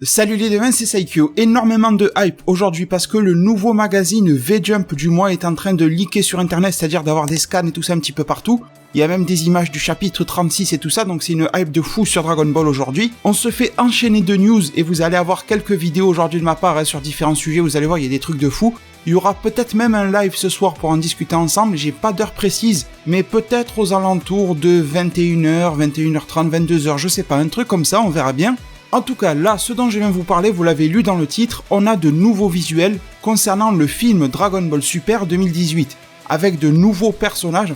Salut les devins, c'est Saikyo. Énormément de hype aujourd'hui parce que le nouveau magazine V-Jump du mois est en train de leaker sur internet, c'est-à-dire d'avoir des scans et tout ça un petit peu partout. Il y a même des images du chapitre 36 et tout ça, donc c'est une hype de fou sur Dragon Ball aujourd'hui. On se fait enchaîner de news et vous allez avoir quelques vidéos aujourd'hui de ma part sur différents sujets, vous allez voir, il y a des trucs de fou. Il y aura peut-être même un live ce soir pour en discuter ensemble, j'ai pas d'heure précise, mais peut-être aux alentours de 21h, 21h30, 22h, je sais pas, un truc comme ça, on verra bien. En tout cas, là, ce dont je viens vous parler, vous l'avez lu dans le titre, on a de nouveaux visuels concernant le film Dragon Ball Super 2018, avec de nouveaux personnages,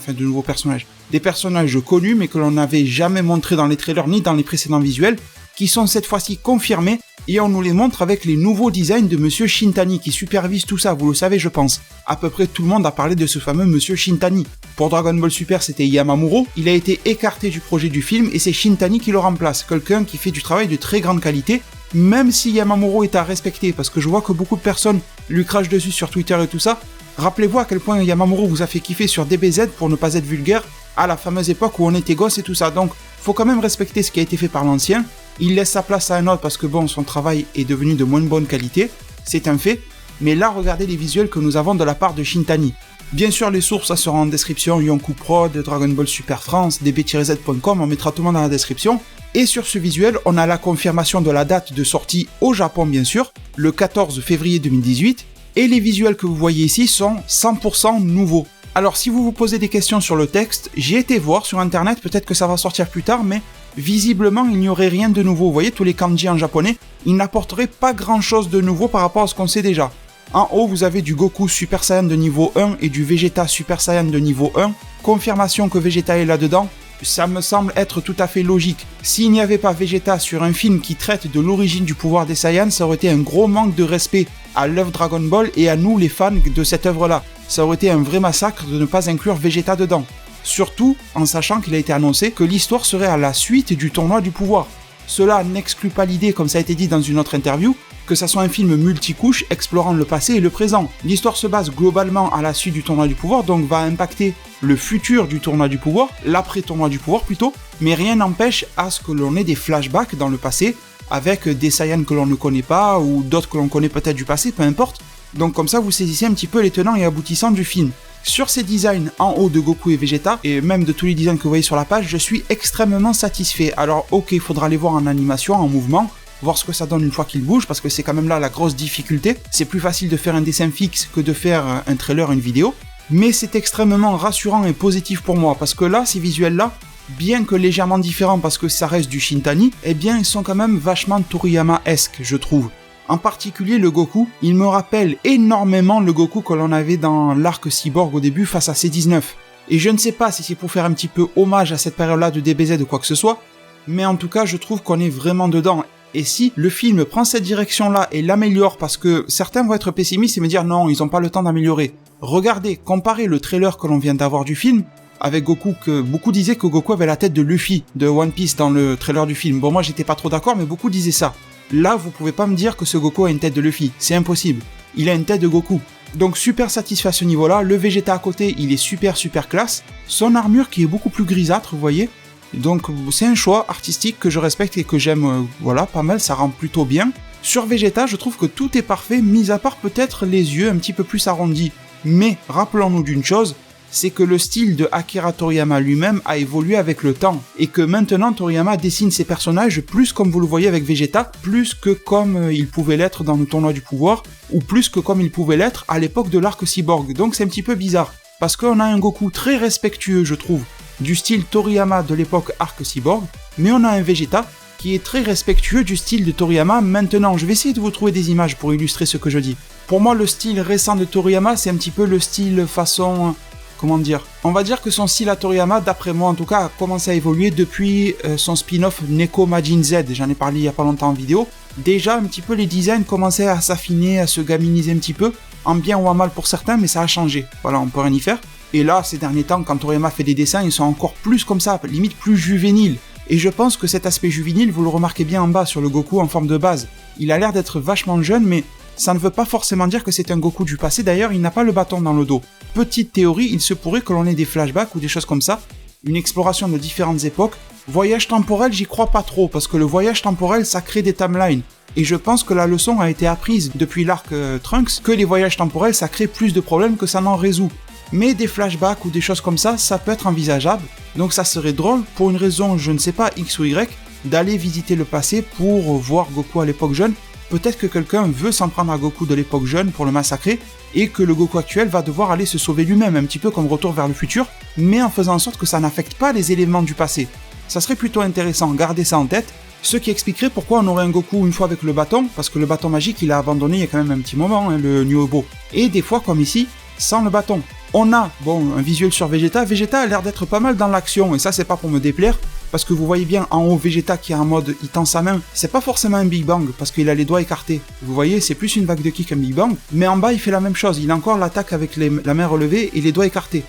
des personnages connus mais que l'on n'avait jamais montrés dans les trailers ni dans les précédents visuels, qui sont cette fois-ci confirmés, et on nous les montre avec les nouveaux designs de Monsieur Shintani qui supervise tout ça, vous le savez je pense. À peu près tout le monde a parlé de ce fameux Monsieur Shintani. Pour Dragon Ball Super c'était Yamamuro, il a été écarté du projet du film et c'est Shintani qui le remplace, quelqu'un qui fait du travail de très grande qualité, même si Yamamuro est à respecter, parce que je vois que beaucoup de personnes lui crachent dessus sur Twitter et tout ça. Rappelez-vous à quel point Yamamuro vous a fait kiffer sur DBZ pour ne pas être vulgaire, à la fameuse époque où on était gosse et tout ça, donc faut quand même respecter ce qui a été fait par l'ancien. Il laisse sa place à un autre parce que bon, son travail est devenu de moins bonne qualité, c'est un fait, mais là regardez les visuels que nous avons de la part de Shintani. Bien sûr les sources ça sera en description, Yonkou Prod, Dragon Ball Super France, db-z.com, on mettra tout le monde dans la description. Et sur ce visuel, on a la confirmation de la date de sortie au Japon bien sûr, le 14 février 2018, et les visuels que vous voyez ici sont 100% nouveaux. Alors si vous vous posez des questions sur le texte, j'ai été voir sur internet, peut-être que ça va sortir plus tard, mais visiblement il n'y aurait rien de nouveau. Vous voyez tous les kanji en japonais, ils n'apporteraient pas grand chose de nouveau par rapport à ce qu'on sait déjà. En haut vous avez du Goku Super Saiyan de niveau 1 et du Vegeta Super Saiyan de niveau 1, confirmation que Vegeta est là-dedans. Ça me semble être tout à fait logique. S'il n'y avait pas Vegeta sur un film qui traite de l'origine du pouvoir des Saiyans, ça aurait été un gros manque de respect à l'œuvre Dragon Ball et à nous les fans de cette œuvre-là. Ça aurait été un vrai massacre de ne pas inclure Vegeta dedans. Surtout en sachant qu'il a été annoncé que l'histoire serait à la suite du tournoi du pouvoir. Cela n'exclut pas l'idée, comme ça a été dit dans une autre interview, que ça soit un film multicouche explorant le passé et le présent. L'histoire se base globalement à la suite du tournoi du pouvoir, donc va impacter le futur du tournoi du pouvoir, l'après-tournoi du pouvoir plutôt, mais rien n'empêche à ce que l'on ait des flashbacks dans le passé, avec des Saiyans que l'on ne connaît pas, ou d'autres que l'on connaît peut-être du passé, peu importe. Donc comme ça vous saisissez un petit peu les tenants et aboutissants du film. Sur ces designs en haut de Goku et Vegeta, et même de tous les designs que vous voyez sur la page, je suis extrêmement satisfait. Alors ok, il faudra les voir en animation, en mouvement, voir ce que ça donne une fois qu'ils bougent, parce que c'est quand même là la grosse difficulté. C'est plus facile de faire un dessin fixe que de faire un trailer, une vidéo, mais c'est extrêmement rassurant et positif pour moi, parce que là, ces visuels-là, bien que légèrement différents parce que ça reste du Shintani, eh bien ils sont quand même vachement Toriyama-esque, je trouve. En particulier le Goku, il me rappelle énormément le Goku que l'on avait dans l'arc Cyborg au début face à C19. Et je ne sais pas si c'est pour faire un petit peu hommage à cette période-là de DBZ ou quoi que ce soit, mais en tout cas je trouve qu'on est vraiment dedans. Et si le film prend cette direction-là et l'améliore, parce que certains vont être pessimistes et me dire non, ils n'ont pas le temps d'améliorer. Regardez, comparez le trailer que l'on vient d'avoir du film avec Goku, que beaucoup disaient que Goku avait la tête de Luffy de One Piece dans le trailer du film. Bon, moi j'étais pas trop d'accord, mais beaucoup disaient ça. Là, vous pouvez pas me dire que ce Goku a une tête de Luffy, c'est impossible. Il a une tête de Goku. Donc super satisfait à ce niveau-là, le Vegeta à côté, il est super classe. Son armure qui est beaucoup plus grisâtre, vous voyez. Donc c'est un choix artistique que je respecte et que j'aime, voilà, pas mal, ça rend plutôt bien. Sur Vegeta, je trouve que tout est parfait, mis à part peut-être les yeux un petit peu plus arrondis. Mais rappelons-nous d'une chose, c'est que le style de Akira Toriyama lui-même a évolué avec le temps, et que maintenant Toriyama dessine ses personnages plus comme vous le voyez avec Vegeta, plus que comme il pouvait l'être dans le tournoi du pouvoir, ou plus que comme il pouvait l'être à l'époque de l'arc Cyborg, donc c'est un petit peu bizarre, parce qu'on a un Goku très respectueux je trouve, du style Toriyama de l'époque arc Cyborg, mais on a un Vegeta qui est très respectueux du style de Toriyama maintenant. Je vais essayer de vous trouver des images pour illustrer ce que je dis. Pour moi le style récent de Toriyama c'est un petit peu le style façon... Comment dire ? On va dire que son style à Toriyama, d'après moi en tout cas, a commencé à évoluer depuis son spin-off Neko Majin Z, j'en ai parlé il y a pas longtemps en vidéo. Déjà un petit peu les designs commençaient à s'affiner, à se gaminiser un petit peu, en bien ou en mal pour certains, mais ça a changé. Voilà, on peut rien y faire. Et là, ces derniers temps, quand Toriyama fait des dessins, ils sont encore plus comme ça, limite plus juvéniles. Et je pense que cet aspect juvénile, vous le remarquez bien en bas sur le Goku en forme de base. Il a l'air d'être vachement jeune, mais ça ne veut pas forcément dire que c'est un Goku du passé, d'ailleurs il n'a pas le bâton dans le dos. Petite théorie, il se pourrait que l'on ait des flashbacks ou des choses comme ça, une exploration de différentes époques, Voyage temporel, j'y crois pas trop, parce que le voyage temporel, ça crée des timelines. Et je pense que la leçon a été apprise depuis l'arc Trunks, que les voyages temporels, ça crée plus de problèmes que ça n'en résout. Mais des flashbacks ou des choses comme ça peut être envisageable. Donc ça serait drôle, pour une raison, je ne sais pas, X ou Y, d'aller visiter le passé pour voir Goku à l'époque jeune. Peut-être que quelqu'un veut s'en prendre à Goku de l'époque jeune pour le massacrer, et que le Goku actuel va devoir aller se sauver lui-même, un petit peu comme Retour vers le futur, mais en faisant en sorte que ça n'affecte pas les éléments du passé. Ça serait plutôt intéressant, gardez ça en tête, ce qui expliquerait pourquoi on aurait un Goku une fois avec le bâton, parce que le bâton magique il a abandonné il y a quand même un petit moment, le New Obo, et des fois comme ici, sans le bâton. On a, un visuel sur Vegeta. Vegeta a l'air d'être pas mal dans l'action, et ça c'est pas pour me déplaire, parce que vous voyez bien en haut Vegeta qui est en mode, il tend sa main, c'est pas forcément un Big Bang, parce qu'il a les doigts écartés. Vous voyez, c'est plus une vague de kick qu'un Big Bang, mais en bas il fait la même chose, il a encore l'attaque avec la main relevée et les doigts écartés.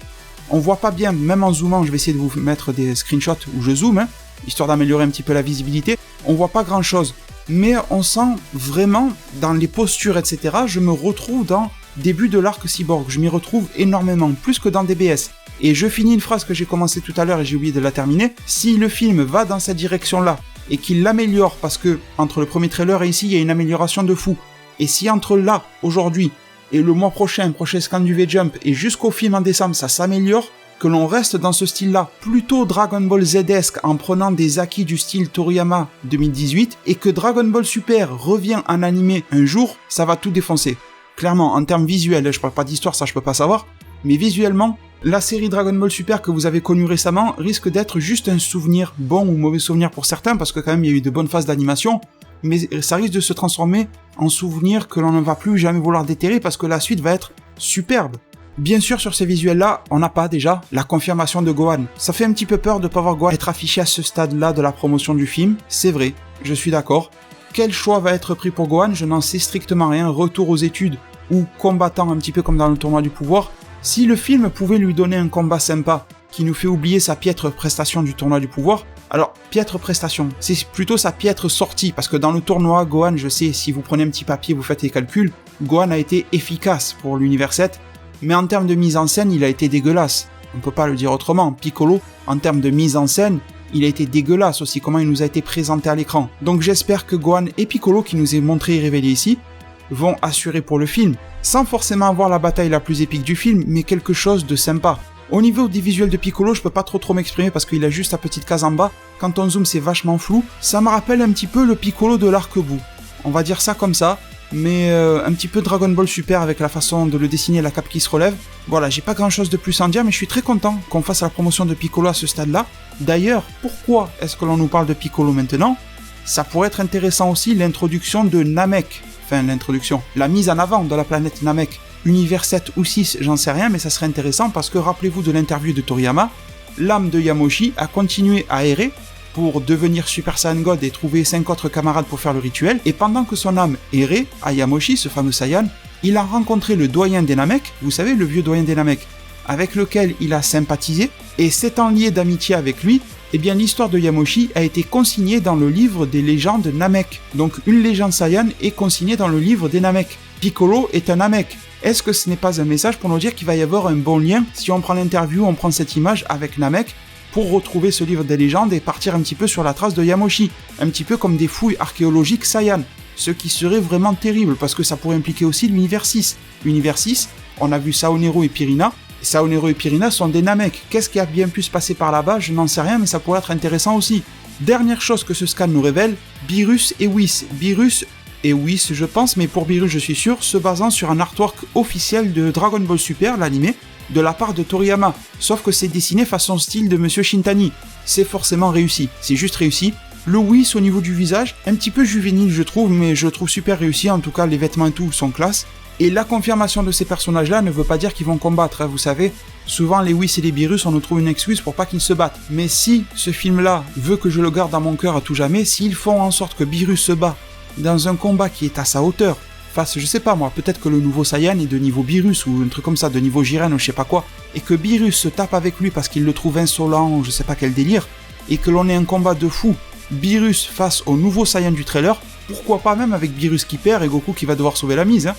On voit pas bien, même en zoomant, je vais essayer de vous mettre des screenshots où je zoome, histoire d'améliorer un petit peu la visibilité, on voit pas grand chose. Mais on sent vraiment, dans les postures, etc., je me retrouve dans début de l'arc Cyborg, je m'y retrouve énormément, plus que dans DBS. Et je finis une phrase que j'ai commencé tout à l'heure et j'ai oublié de la terminer, si le film va dans cette direction-là, et qu'il l'améliore, parce que entre le premier trailer et ici, il y a une amélioration de fou, et si entre là, aujourd'hui, et le mois prochain scan du V-Jump, et jusqu'au film en décembre, ça s'améliore, que l'on reste dans ce style-là, plutôt Dragon Ball Z-esque en prenant des acquis du style Toriyama 2018, et que Dragon Ball Super revient en animé un jour, ça va tout défoncer. Clairement, en termes visuels, je parle pas d'histoire, ça je peux pas savoir, mais visuellement, la série Dragon Ball Super que vous avez connue récemment risque d'être juste un souvenir, bon ou mauvais souvenir pour certains, parce que quand même il y a eu de bonnes phases d'animation, mais ça risque de se transformer en souvenir que l'on ne va plus jamais vouloir déterrer, parce que la suite va être superbe. Bien sûr, sur ces visuels-là, on n'a pas déjà la confirmation de Gohan. Ça fait un petit peu peur de ne pas voir Gohan être affiché à ce stade-là de la promotion du film, c'est vrai, je suis d'accord. Quel choix va être pris pour Gohan, je n'en sais strictement rien, retour aux études ou combattant un petit peu comme dans le tournoi du pouvoir. Si le film pouvait lui donner un combat sympa, qui nous fait oublier sa piètre prestation du tournoi du pouvoir, alors piètre prestation, c'est plutôt sa piètre sortie, parce que dans le tournoi, Gohan, je sais, si vous prenez un petit papier, vous faites les calculs, Gohan a été efficace pour l'univers 7, mais en termes de mise en scène, il a été dégueulasse. On peut pas le dire autrement. Piccolo, en termes de mise en scène, il a été dégueulasse aussi, comment il nous a été présenté à l'écran. Donc j'espère que Gohan et Piccolo, qui nous est montré et révélé ici, vont assurer pour le film, sans forcément avoir la bataille la plus épique du film, mais quelque chose de sympa. Au niveau des visuels de Piccolo, je peux pas trop m'exprimer parce qu'il a juste la petite case en bas. Quand on zoome, c'est vachement flou. Ça me rappelle un petit peu le Piccolo de l'arc-bout. On va dire ça comme ça. Mais un petit peu Dragon Ball Super avec la façon de le dessiner, la cape qui se relève. Voilà, j'ai pas grand chose de plus à en dire, mais je suis très content qu'on fasse la promotion de Piccolo à ce stade-là. D'ailleurs, pourquoi est-ce que l'on nous parle de Piccolo maintenant ? Ça pourrait être intéressant aussi l'introduction de Namek. Enfin, l'introduction, la mise en avant de la planète Namek. Univers 7 ou 6, j'en sais rien, mais ça serait intéressant parce que rappelez-vous de l'interview de Toriyama, l'âme de Yamoshi a continué à errer pour devenir Super Saiyan God et trouver 5 autres camarades pour faire le rituel, et pendant que son âme errait à Yamoshi, ce fameux Saiyan, il a rencontré le doyen des Namek, vous savez, le vieux doyen des Namek, avec lequel il a sympathisé, et s'étant lié d'amitié avec lui, eh bien l'histoire de Yamoshi a été consignée dans le livre des légendes Namek. Donc une légende Saiyan est consignée dans le livre des Namek. Piccolo est un Namek. Est-ce que ce n'est pas un message pour nous dire qu'il va y avoir un bon lien si on prend l'interview, on prend cette image avec Namek pour retrouver ce livre des légendes et partir un petit peu sur la trace de Yamoshi, un petit peu comme des fouilles archéologiques Saiyan, ce qui serait vraiment terrible parce que ça pourrait impliquer aussi l'univers 6. L'univers 6, on a vu Saonero et Pirina. Saonero et Pirina sont des Namek. Qu'est-ce qui a bien pu se passer par là-bas? Je n'en sais rien, mais ça pourrait être intéressant aussi. Dernière chose que ce scan nous révèle, Beerus et Whis. Beerus et Whis, je pense, mais pour Beerus, je suis sûr, se basant sur un artwork officiel de Dragon Ball Super, l'animé, de la part de Toriyama. Sauf que c'est dessiné façon style de Monsieur Shintani. C'est forcément réussi. C'est juste réussi. Le Whis au niveau du visage, un petit peu juvénile, je trouve, mais je le trouve super réussi. En tout cas, les vêtements et tout sont classe. Et la confirmation de ces personnages-là ne veut pas dire qu'ils vont combattre, hein, vous savez. Souvent, les Whis et les Beerus, on nous trouve une excuse pour pas qu'ils se battent. Mais si ce film-là veut que je le garde dans mon cœur à tout jamais, s'ils font en sorte que Beerus se bat dans un combat qui est à sa hauteur, face, je sais pas moi, peut-être que le nouveau Saiyan est de niveau Beerus ou un truc comme ça, de niveau Jiren ou je sais pas quoi, et que Beerus se tape avec lui parce qu'il le trouve insolent ou je sais pas quel délire, et que l'on ait un combat de fou, Beerus face au nouveau Saiyan du trailer, pourquoi pas même avec Beerus qui perd et Goku qui va devoir sauver la mise, hein.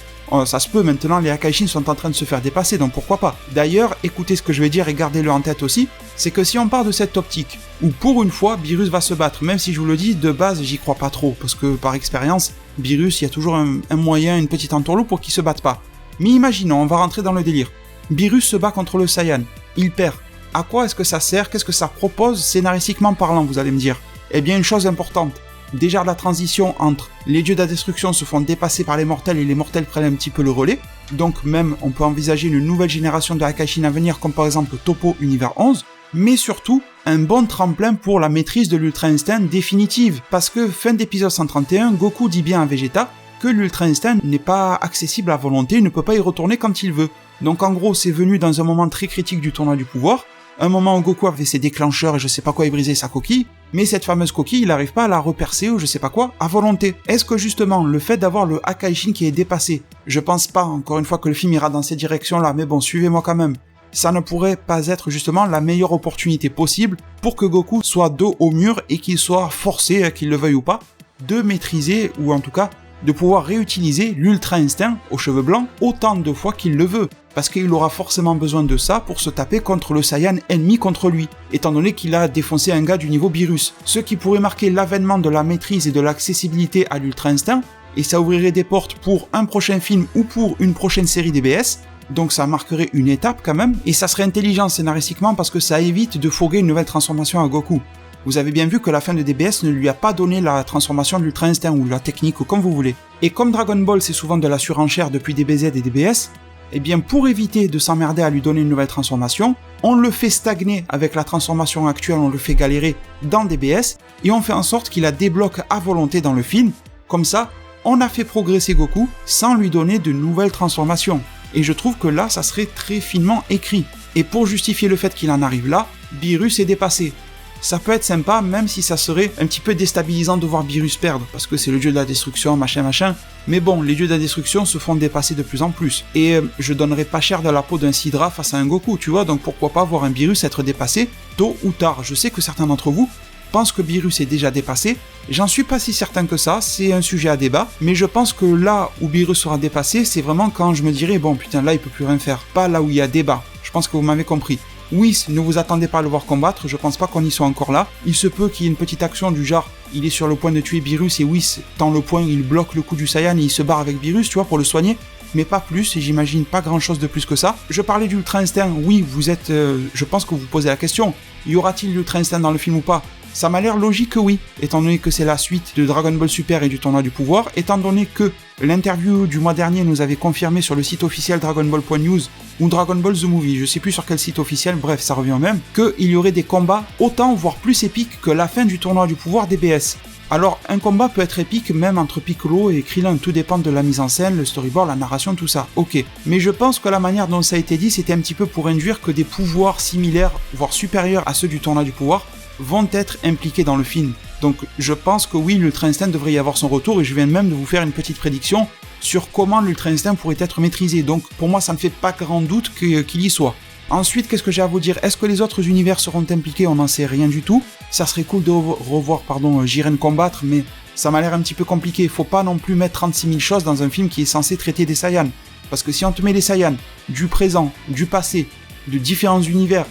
Ça se peut, maintenant les Akaishin sont en train de se faire dépasser, donc pourquoi pas. D'ailleurs, écoutez ce que je vais dire et gardez-le en tête aussi, c'est que si on part de cette optique, où pour une fois, Beerus va se battre, même si je vous le dis, de base, j'y crois pas trop, parce que par expérience, Beerus, il y a toujours un moyen, une petite entourloupe pour qu'il se batte pas. Mais imaginons, on va rentrer dans le délire. Beerus se bat contre le Saiyan, il perd. À quoi est-ce que ça sert? Qu'est-ce que ça propose scénaristiquement parlant, vous allez me dire? Eh bien, une chose importante. Déjà la transition entre les dieux de la destruction se font dépasser par les mortels et les mortels prennent un petit peu le relais. Donc même, on peut envisager une nouvelle génération de Hakaishin à venir, comme par exemple Toppo Univers 11. Mais surtout, un bon tremplin pour la maîtrise de l'Ultra Instinct définitive. Parce que fin d'épisode 131, Goku dit bien à Vegeta que l'Ultra Instinct n'est pas accessible à volonté, il ne peut pas y retourner quand il veut. Donc en gros, c'est venu dans un moment très critique du tournoi du pouvoir, un moment où Goku avait ses déclencheurs et je sais pas quoi, il brisait sa coquille, mais cette fameuse coquille, il n'arrive pas à la repercer ou je sais pas quoi, à volonté. Est-ce que justement, le fait d'avoir le Hakaishin qui est dépassé, je pense pas, encore une fois, que le film ira dans cette direction-là, mais bon, suivez-moi quand même, ça ne pourrait pas être justement la meilleure opportunité possible pour que Goku soit dos au mur et qu'il soit forcé, qu'il le veuille ou pas, de maîtriser, ou en tout cas, de pouvoir réutiliser l'Ultra Instinct aux cheveux blancs autant de fois qu'il le veut. Parce qu'il aura forcément besoin de ça pour se taper contre le Saiyan ennemi contre lui, étant donné qu'il a défoncé un gars du niveau Beerus. Ce qui pourrait marquer l'avènement de la maîtrise et de l'accessibilité à l'Ultra Instinct, et ça ouvrirait des portes pour un prochain film ou pour une prochaine série DBS, donc ça marquerait une étape quand même, et ça serait intelligent scénaristiquement parce que ça évite de fourguer une nouvelle transformation à Goku. Vous avez bien vu que la fin de DBS ne lui a pas donné la transformation de l'Ultra Instinct ou la technique ou comme vous voulez. Et comme Dragon Ball c'est souvent de la surenchère depuis DBZ et DBS, eh bien pour éviter de s'emmerder à lui donner une nouvelle transformation, on le fait stagner avec la transformation actuelle, on le fait galérer dans DBS, et on fait en sorte qu'il la débloque à volonté dans le film, comme ça, on a fait progresser Goku sans lui donner de nouvelles transformations. Et je trouve que là, ça serait très finement écrit. Et pour justifier le fait qu'il en arrive là, Beerus est dépassé. Ça peut être sympa, même si ça serait un petit peu déstabilisant de voir Beerus perdre, parce que c'est le dieu de la destruction, machin. Mais bon, les dieux de la destruction se font dépasser de plus en plus. Et je donnerais pas cher de la peau d'un Sidra face à un Goku, tu vois, donc pourquoi pas voir un Beerus être dépassé, tôt ou tard. Je sais que certains d'entre vous pensent que Beerus est déjà dépassé, j'en suis pas si certain que ça, c'est un sujet à débat, mais je pense que là où Beerus sera dépassé, c'est vraiment quand je me dirais, bon putain, là il peut plus rien faire, pas là où il y a débat. Je pense que vous m'avez compris. Whis, ne vous attendez pas à le voir combattre, je pense pas qu'on y soit encore là. Il se peut qu'il y ait une petite action du genre, il est sur le point de tuer Beerus et Whis tend le poing, il bloque le coup du Saiyan et il se barre avec Beerus, tu vois, pour le soigner. Mais pas plus, et j'imagine pas grand chose de plus que ça. Je parlais d'Ultra Instinct, oui, vous êtes... je pense que vous posez la question, y aura-t-il l'Ultra Instinct dans le film ou pas? Ça m'a l'air logique que oui, étant donné que c'est la suite de Dragon Ball Super et du tournoi du pouvoir, étant donné que l'interview du mois dernier nous avait confirmé sur le site officiel dragonball.news ou Dragon Ball The Movie, je sais plus sur quel site officiel, bref, ça revient au même, qu'il y aurait des combats autant voire plus épiques que la fin du tournoi du pouvoir DBS. Alors, un combat peut être épique même entre Piccolo et Krillin, tout dépend de la mise en scène, le storyboard, la narration, tout ça, ok. Mais je pense que la manière dont ça a été dit, c'était un petit peu pour induire que des pouvoirs similaires, voire supérieurs à ceux du tournoi du pouvoir, vont être impliqués dans le film. Donc je pense que oui, l'Ultra Instinct devrait y avoir son retour, et je viens même de vous faire une petite prédiction sur comment l'Ultra Instinct pourrait être maîtrisé. Donc pour moi, ça ne fait pas grand doute qu'il y soit. Ensuite, qu'est-ce que j'ai à vous dire? Est-ce que les autres univers seront impliqués? On n'en sait rien du tout. Ça serait cool de revoir Jiren combattre, mais ça m'a l'air un petit peu compliqué. Faut pas non plus mettre 36 000 choses dans un film qui est censé traiter des Saiyans. Parce que si on te met les Saiyans du présent, du passé, de différents univers,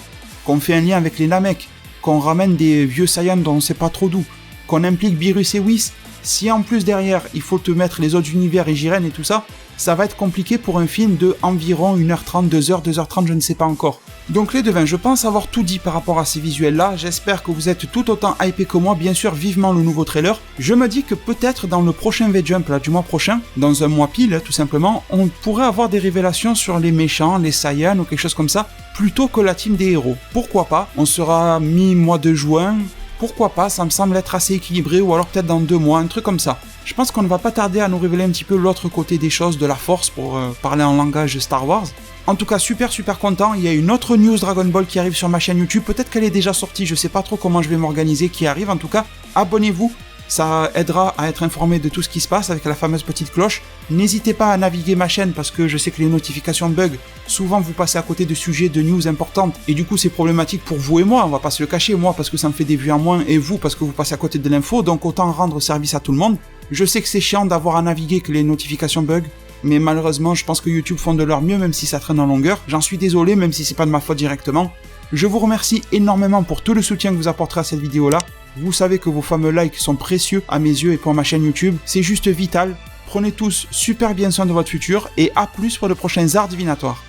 qu'on fait un lien avec les Namek, qu'on ramène des vieux Saiyans dont on sait pas trop d'où, qu'on implique Beerus et Whis, si en plus derrière il faut te mettre les autres univers et Jiren et tout ça, ça va être compliqué pour un film de environ 1h30, 2h, 2h30, je ne sais pas encore. Donc les devins, je pense avoir tout dit par rapport à ces visuels-là, j'espère que vous êtes tout autant hypés que moi, bien sûr vivement le nouveau trailer. Je me dis que peut-être dans le prochain V-Jump là, du mois prochain, dans un mois pile tout simplement, on pourrait avoir des révélations sur les méchants, les Saiyans ou quelque chose comme ça, plutôt que la team des héros. Pourquoi pas? On sera mi-mois de juin, pourquoi pas, ça me semble être assez équilibré, ou alors peut-être dans 2 mois, un truc comme ça. Je pense qu'on ne va pas tarder à nous révéler un petit peu l'autre côté des choses, de la force, pour parler en langage Star Wars. En tout cas, super content, il y a une autre news Dragon Ball qui arrive sur ma chaîne YouTube, peut-être qu'elle est déjà sortie, je sais pas trop comment je vais m'organiser, qui arrive en tout cas, abonnez-vous. Ça aidera à être informé de tout ce qui se passe avec la fameuse petite cloche. N'hésitez pas à naviguer ma chaîne parce que je sais que les notifications bug. Souvent vous passez à côté de sujets, de news importantes. Et du coup c'est problématique pour vous et moi, on va pas se le cacher. Moi parce que ça me fait des vues en moins et vous parce que vous passez à côté de l'info. Donc autant rendre service à tout le monde. Je sais que c'est chiant d'avoir à naviguer que les notifications bug. Mais malheureusement je pense que YouTube font de leur mieux même si ça traîne en longueur. J'en suis désolé même si c'est pas de ma faute directement. Je vous remercie énormément pour tout le soutien que vous apporterez à cette vidéo-là. Vous savez que vos fameux likes sont précieux à mes yeux et pour ma chaîne YouTube. C'est juste vital. Prenez tous super bien soin de votre futur et à plus pour de prochains arts divinatoires.